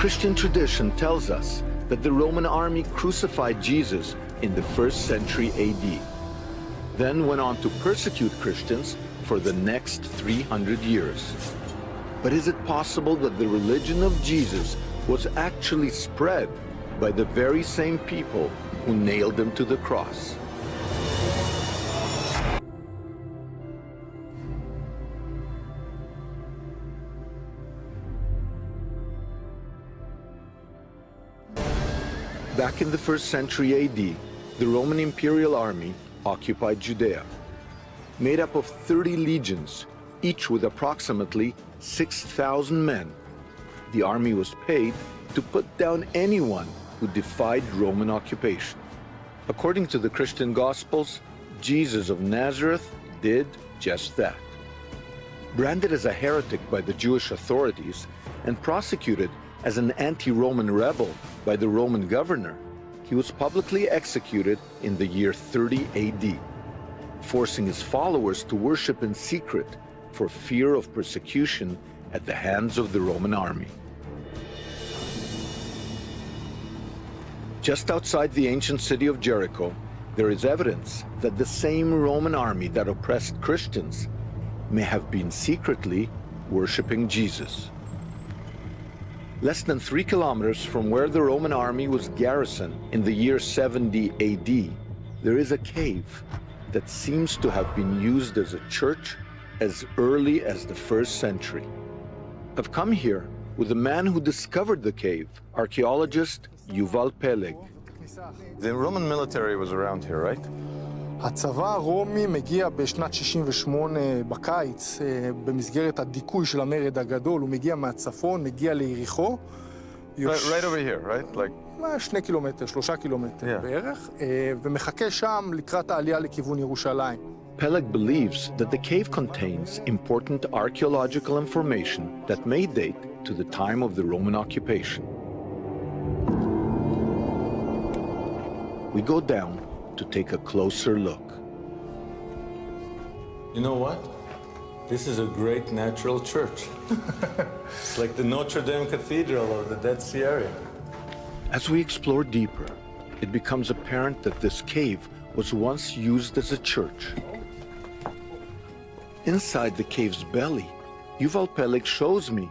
Christian tradition tells us that the Roman army crucified Jesus in the 1st century AD, then went on to persecute Christians for the next 300 years. But is it possible that the religion of Jesus was actually spread by the very same people who nailed him to the cross? Back in the 1st century AD, the Roman imperial army occupied Judea. Made up of 30 legions, each with approximately 6,000 men, the army was paid to put down anyone who defied Roman occupation. According to the Christian Gospels, Jesus of Nazareth did just that. Branded as a heretic by the Jewish authorities and prosecuted as an anti-Roman rebel by the Roman governor, he was publicly executed in the year 30 AD, forcing his followers to worship in secret for fear of persecution at the hands of the Roman army. Just outside the ancient city of Jericho, there is evidence that the same Roman army that oppressed Christians may have been secretly worshiping Jesus. Less than 3 kilometers from where the Roman army was garrisoned in the year 70 AD, there is a cave that seems to have been used as a church as early as the 1st century. I've come here with the man who discovered the cave, archaeologist Yuval Peleg. The Roman military was around here, right? הצבא הרומי מגיע בשנת 68 בקיץ, במסגרת הדיכוי של המרד הגדול, הוא מגיע מהצפון, מגיע ליריחו. Right over here, right? Like... 2 קילומטר, 3 קילומטר בערך, ומחכה שם לקראת העלייה לכיוון ירושלים. Peleg believes that the cave contains important archaeological information that may date to the time of the Roman occupation. We go down to take a closer look. You know what? This is a great natural church. It's like the Notre Dame Cathedral of the Dead Sea area. As we explore deeper, it becomes apparent that this cave was once used as a church. Inside the cave's belly, Yuval Peleg shows me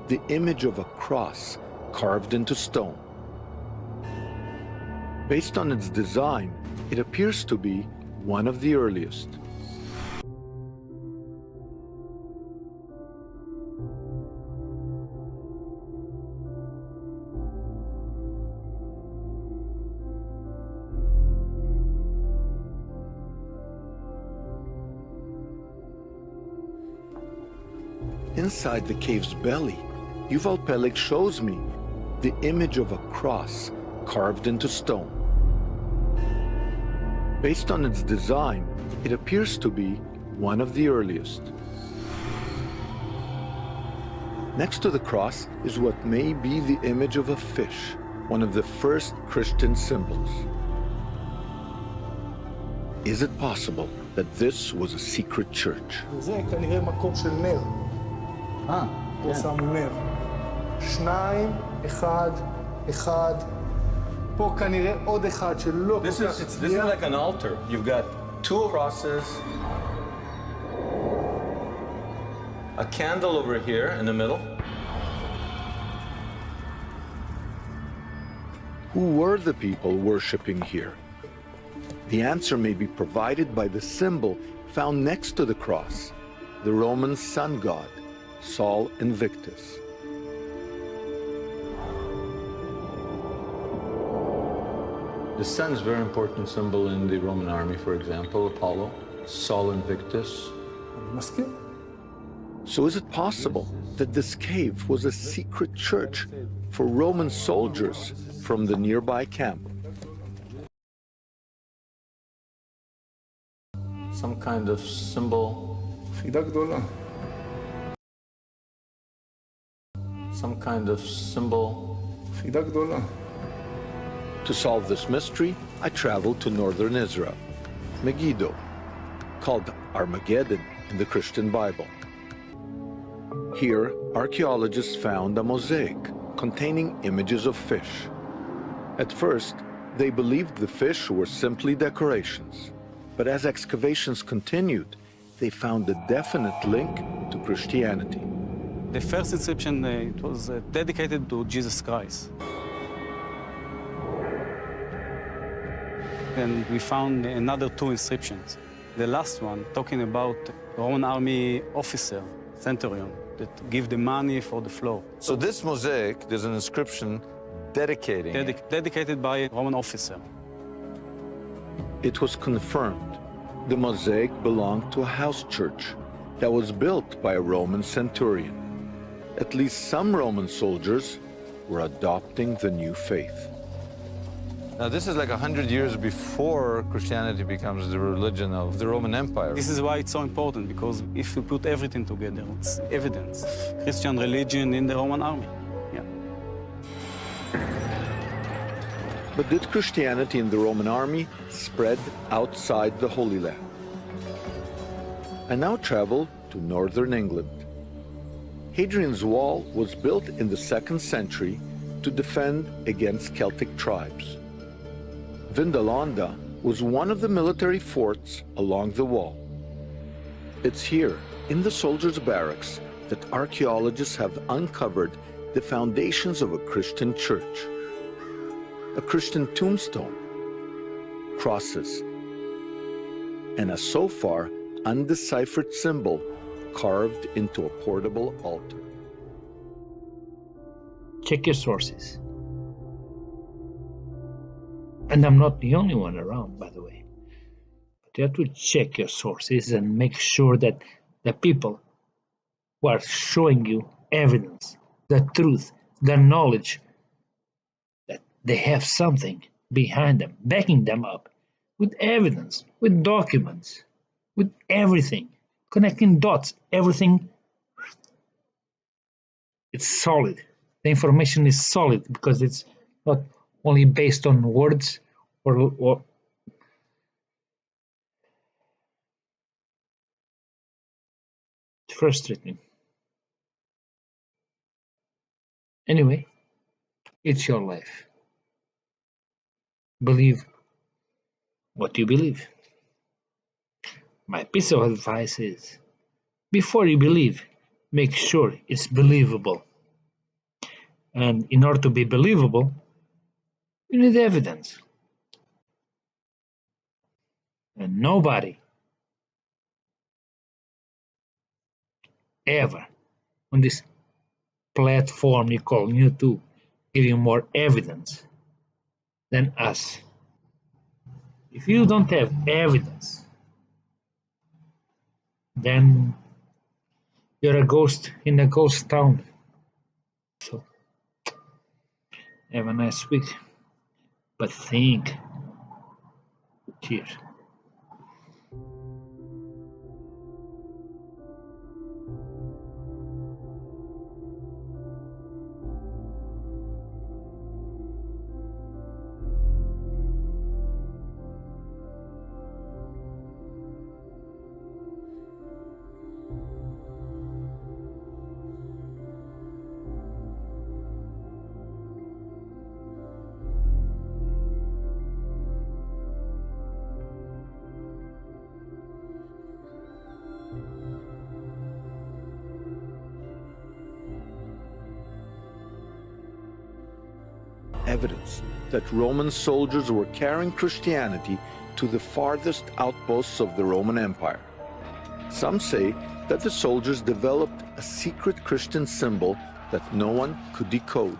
the image of a cross carved into stone. Based on its design, it appears to be one of the earliest. Inside the cave's belly, Yuval Peleg shows me the image of a cross carved into stone. Based on its design, it appears to be one of the earliest. Next to the cross is what may be the image of a fish, one of the first Christian symbols. Is it possible that this was a secret church? זה כנראה מקום של נר. פה שמו נר. 2, 1, 1. פה כנראה עוד אחד שלא כל כך הצליח. This is like an altar. You've got 2 crosses, a candle over here in the middle. Who were the people worshiping here? The answer may be provided by the symbol found next to the cross, the Roman sun god, Sol Invictus. The sun is a very important symbol in the Roman army, for example, Apollo, Sol Invictus. מסכים. So is it possible that this cave was a secret church for Roman soldiers from the nearby camp? Some kind of symbol. חידה גדולה. Some kind of symbol. חידה גדולה. To solve this mystery, I traveled to northern Israel, Megiddo, called Armageddon in the Christian Bible. Here, archaeologists found a mosaic containing images of fish. At first, they believed the fish were simply decorations. But as excavations continued, they found a definite link to Christianity. The first inscription, it was dedicated to Jesus Christ. And we found another two inscriptions. The last one talking about Roman army officer, centurion, that give the money for the floor. So this mosaic, there's an inscription dedicating it. Dedicated by a Roman officer. It was confirmed the mosaic belonged to a house church that was built by a Roman centurion. At least some Roman soldiers were adopting the new faith. Now, this is like 100 years before Christianity becomes the religion of the Roman Empire. This is why it's so important, because if we put everything together, it's evidence of Christian religion in the Roman army. Yeah. But did Christianity in the Roman army spread outside the Holy Land? I now travel to northern England. Hadrian's Wall was built in the 2nd century to defend against Celtic tribes. Vindolanda was one of the military forts along the wall. It's here, in the soldiers' barracks, that archaeologists have uncovered the foundations of a Christian church, a Christian tombstone, crosses, and a so far undeciphered symbol carved into a portable altar. Check your sources. And I'm not the only one around, by the way. But you have to check your sources and make sure that the people who are showing you evidence, the truth, the knowledge, that they have something behind them, backing them up with evidence, with documents, with everything, connecting dots, everything. It's solid. The information is solid because it's not only based on words or it frustrates me. Anyway, it's your life. Believe what you believe. My piece of advice is, before you believe, make sure it's believable. And in order to be believable, you need evidence. And nobody ever on this platform you call YouTube give you more evidence than us. If you don't have evidence, then you're a ghost in a ghost town. So have a nice week. But think. Cheers. Evidence that Roman soldiers were carrying Christianity to the farthest outposts of the Roman Empire. Some say that the soldiers developed a secret Christian symbol that no one could decode,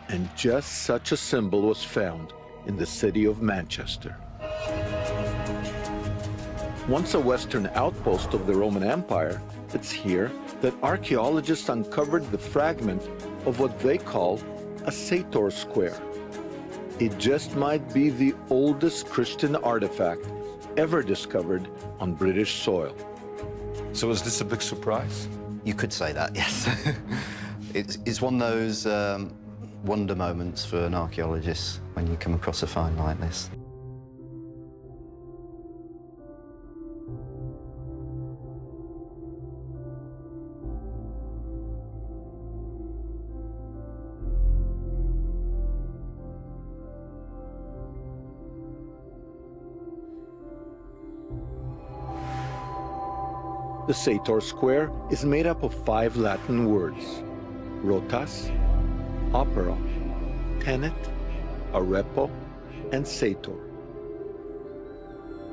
and just such a symbol was found in the city of Manchester. Once a western outpost of the Roman Empire, it's here that archaeologists uncovered the fragment of what they call a Sator square. It just might be the oldest Christian artifact ever discovered on British soil. So is this a big surprise? You could say that, yes. It's one of those wonder moments for an archaeologist when you come across a find like this. The Sator square is made up of 5 Latin words: rotas, opera, tenet, arepo, and sator.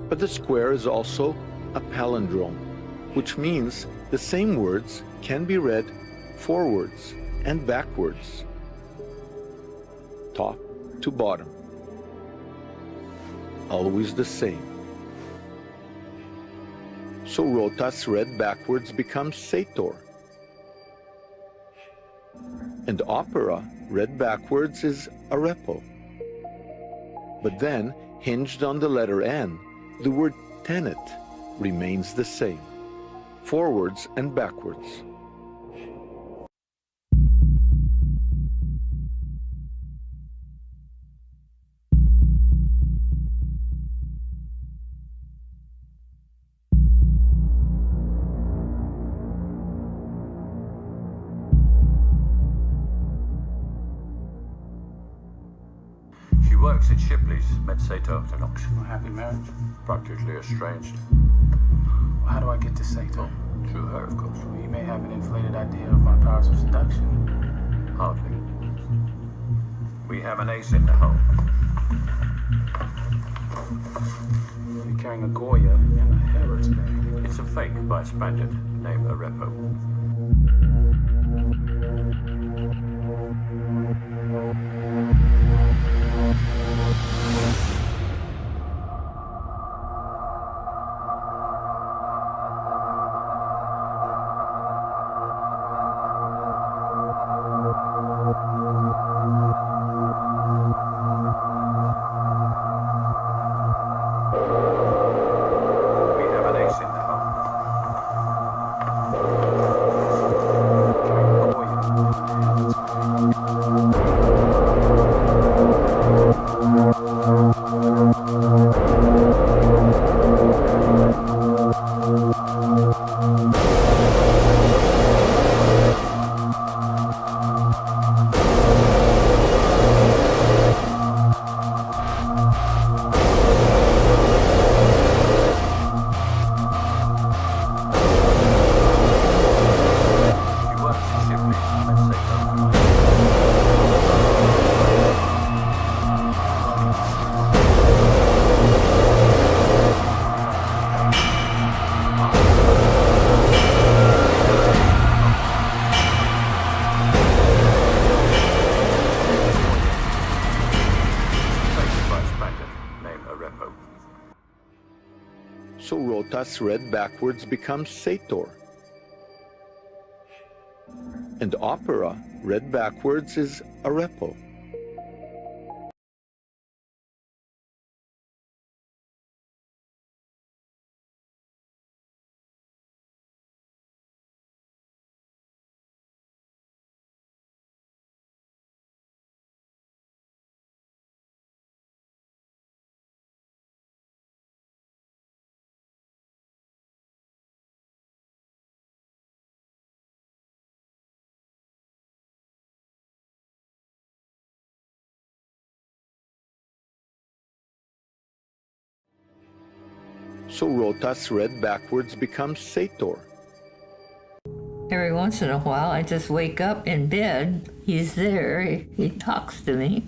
But the square is also a palindrome, which means the same words can be read forwards and backwards, top to bottom, always the same. So rotas read backwards becomes sator, and opera read backwards is arepo. But then, hinged on the letter N, the word tenet remains the same, forwards and backwards. She works at Shipley's, met SATOR TENET. Happy marriage? Practically estranged. Well, how do I get to SATOR? Through her, of course. You may have an inflated idea of my powers of seduction. Hardly. We have an ace in the hole. You're carrying a Goya and a Harrods bag. It's a fake vice bandit named Arepo. We have an ace in the hole. Carrying a Goya and a Harrods bag. She works at Shipley's, met SATOR TENET. Fake vice bandit named Arepo. So rotas read backwards becomes sator, and opera read backwards is arepo. So rotas read backwards becomes sator, Every once in a while, I just wake up in bed. He's there. He talks to me.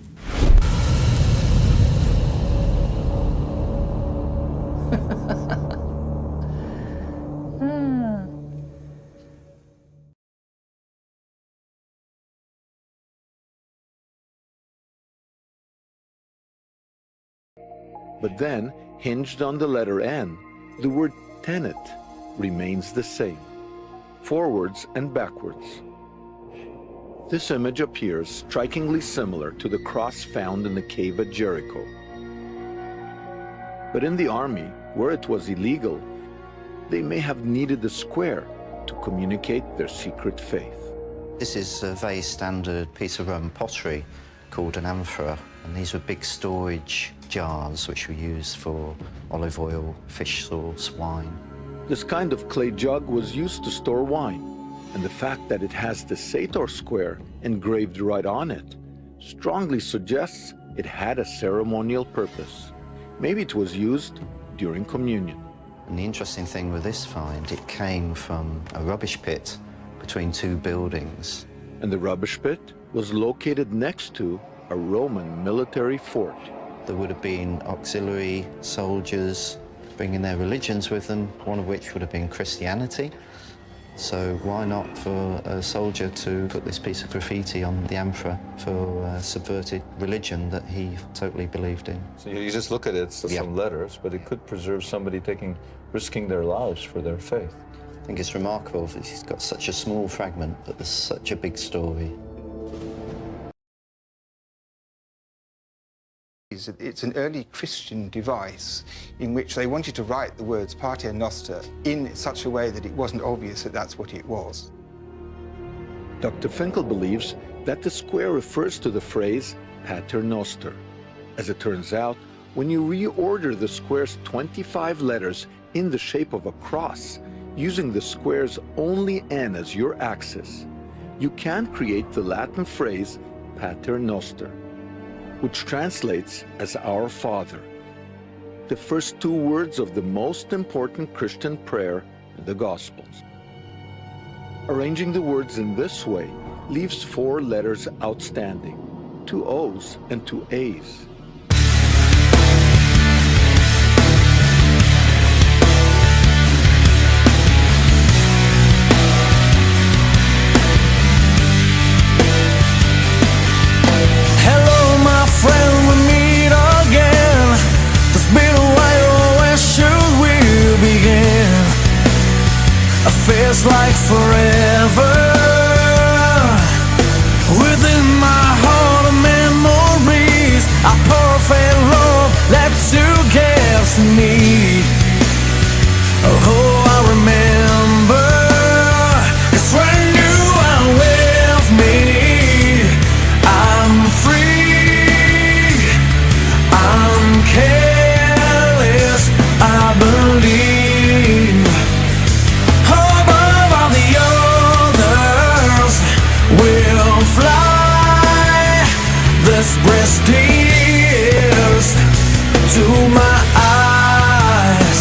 but then, hinged on the letter N, the word tenet remains the same, forwards and backwards. This image appears strikingly similar to the cross found in the cave at Jericho. But in the army, where it was illegal, they may have needed the square to communicate their secret faith. This is a very standard piece of Roman pottery called an amphora, and these were big storage jars which were used for olive oil, fish sauce, wine. This kind of clay jug was used to store wine, and the fact that it has the Sator square engraved right on it strongly suggests it had a ceremonial purpose. Maybe it was used during communion. And the interesting thing with this find, it came from a rubbish pit between two buildings. And the rubbish pit was located next to a Roman military fort. There would have been auxiliary soldiers bringing their religions with them, one of which would have been Christianity. So why not for a soldier to put this piece of graffiti on the emperor for a subverted religion that he totally believed in? So you just look at it, it's just some letters, but it could preserve somebody risking their lives for their faith. I think it's remarkable that he's got such a small fragment, but there's such a big story. It's an early Christian device in which they wanted to write the words Pater Noster in such a way that it wasn't obvious that that's what it was. Dr. Finkel believes that the square refers to the phrase Pater Noster. As it turns out, when you reorder the square's 25 letters in the shape of a cross, using the square's only N as your axis, you can create the Latin phrase Pater Noster, which translates as Our Father, the first two words of the most important Christian prayer in the Gospels. Arranging the words in this way leaves 4 letters outstanding, 2 O's and 2 A's. Feels like forever. Within my heart of memories, a perfect love led to me. Oh, I remember it's when you are with me. I'm free, I'm careless, I believe. Express tears to my eyes,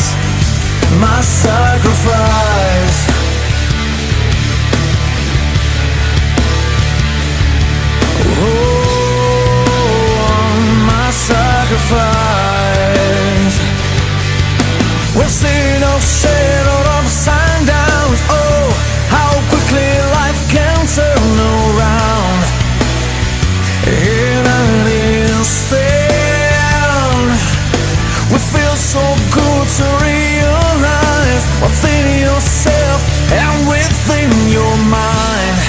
my sacrifice. Oh, my sacrifice. We've seen us shattered upside down. Oh, how quickly life can turn around. In an instant, we feel so good to realize within yourself and within your mind.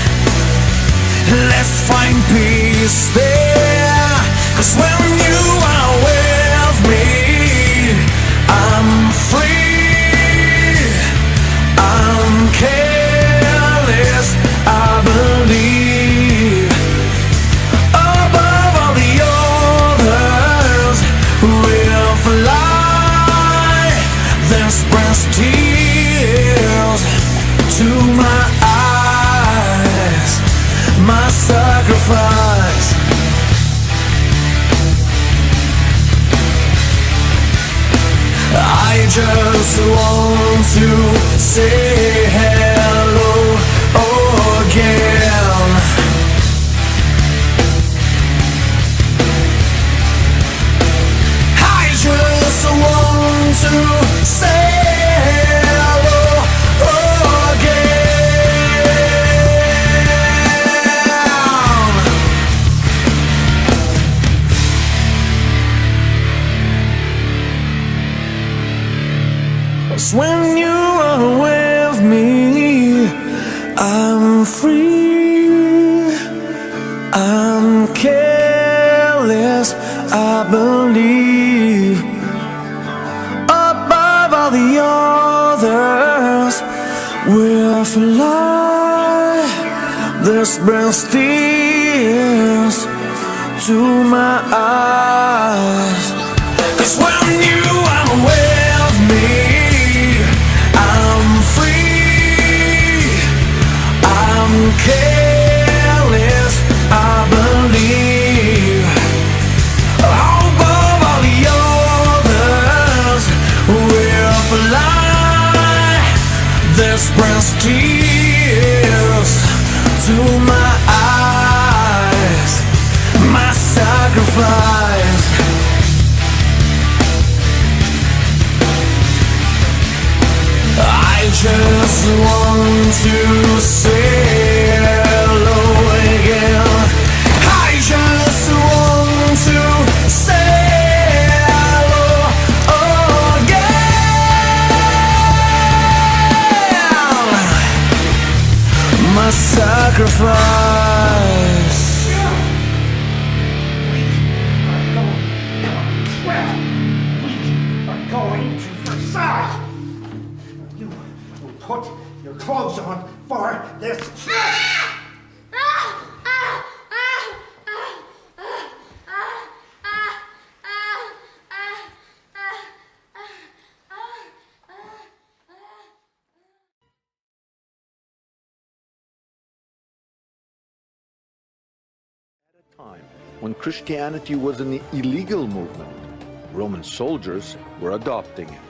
Let's find peace there, 'cause when you are with me, I'm free, I'm careless, I believe. Tears to my eyes, my sacrifice. I just want to say hello again. I just want to say when you are with me, I'm free, I'm careless, I believe. Above all the others, we'll fly. This brings tears to my eyes. 'Cause when you are with me, I'm free, I'm careless, I believe. Above all the others, we'll fly. this brings tears to my eyes. My sacrifice. I just want to say hello again. I just want to say hello again. My sacrifice. Put your clothes on for this. Time when Christianity was an illegal movement, Roman soldiers were adopting it.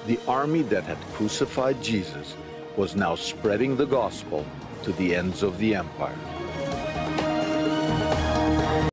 The army that had crucified Jesus was now spreading the gospel to the ends of the empire.